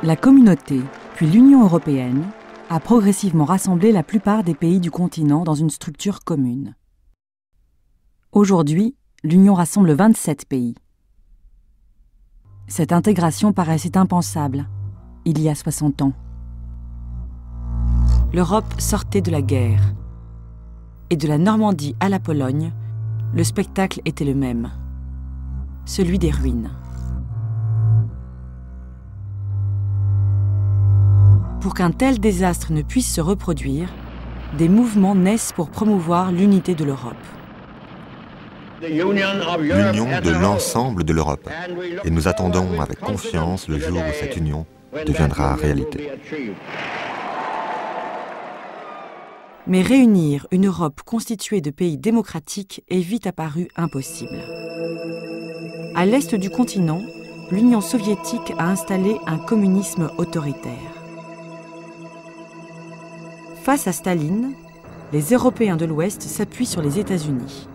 La communauté, puis l'Union européenne, a progressivement rassemblé la plupart des pays du continent dans une structure commune. Aujourd'hui, l'Union rassemble 27 pays. Cette intégration paraissait impensable, il y a 60 ans. L'Europe sortait de la guerre. Et de la Normandie à la Pologne, le spectacle était le même, celui des ruines. Pour qu'un tel désastre ne puisse se reproduire, des mouvements naissent pour promouvoir l'unité de l'Europe. L'union de l'ensemble de l'Europe. Et nous attendons avec confiance le jour où cette union deviendra réalité. Mais réunir une Europe constituée de pays démocratiques est vite apparu impossible. À l'est du continent, l'Union soviétique a installé un communisme autoritaire. Face à Staline, les Européens de l'Ouest s'appuient sur les États-Unis.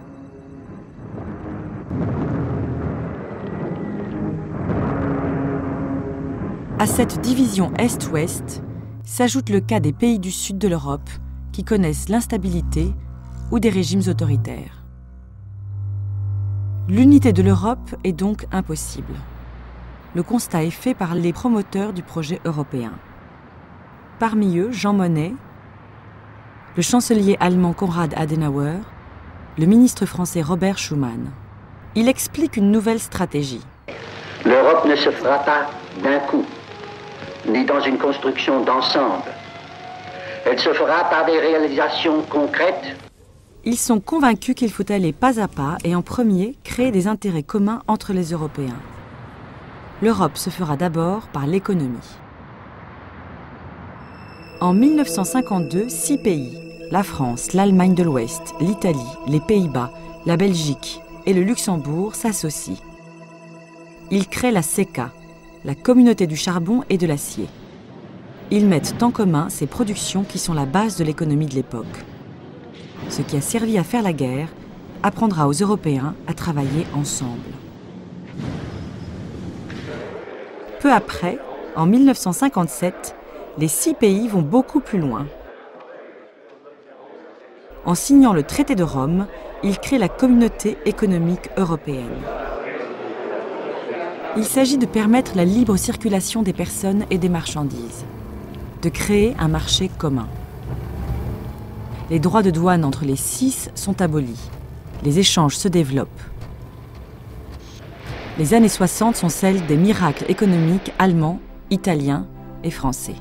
À cette division Est-Ouest s'ajoute le cas des pays du sud de l'Europe qui connaissent l'instabilité ou des régimes autoritaires. L'unité de l'Europe est donc impossible. Le constat est fait par les promoteurs du projet européen. Parmi eux, Jean Monnet, le chancelier allemand Konrad Adenauer, le ministre français Robert Schuman. Il explique une nouvelle stratégie. L'Europe ne se fera pas d'un coup, ni dans une construction d'ensemble. Elle se fera par des réalisations concrètes. Ils sont convaincus qu'il faut aller pas à pas et en premier créer des intérêts communs entre les Européens. L'Europe se fera d'abord par l'économie. En 1952, 6 pays, la France, l'Allemagne de l'Ouest, l'Italie, les Pays-Bas, la Belgique et le Luxembourg s'associent. Ils créent la CECA, la communauté du charbon et de l'acier. Ils mettent en commun ces productions qui sont la base de l'économie de l'époque. Ce qui a servi à faire la guerre apprendra aux Européens à travailler ensemble. Peu après, en 1957, les 6 pays vont beaucoup plus loin. En signant le traité de Rome, ils créent la Communauté économique européenne. Il s'agit de permettre la libre circulation des personnes et des marchandises, de créer un marché commun. Les droits de douane entre les 6 sont abolis. Les échanges se développent. Les années 60 sont celles des miracles économiques allemands, italiens et français.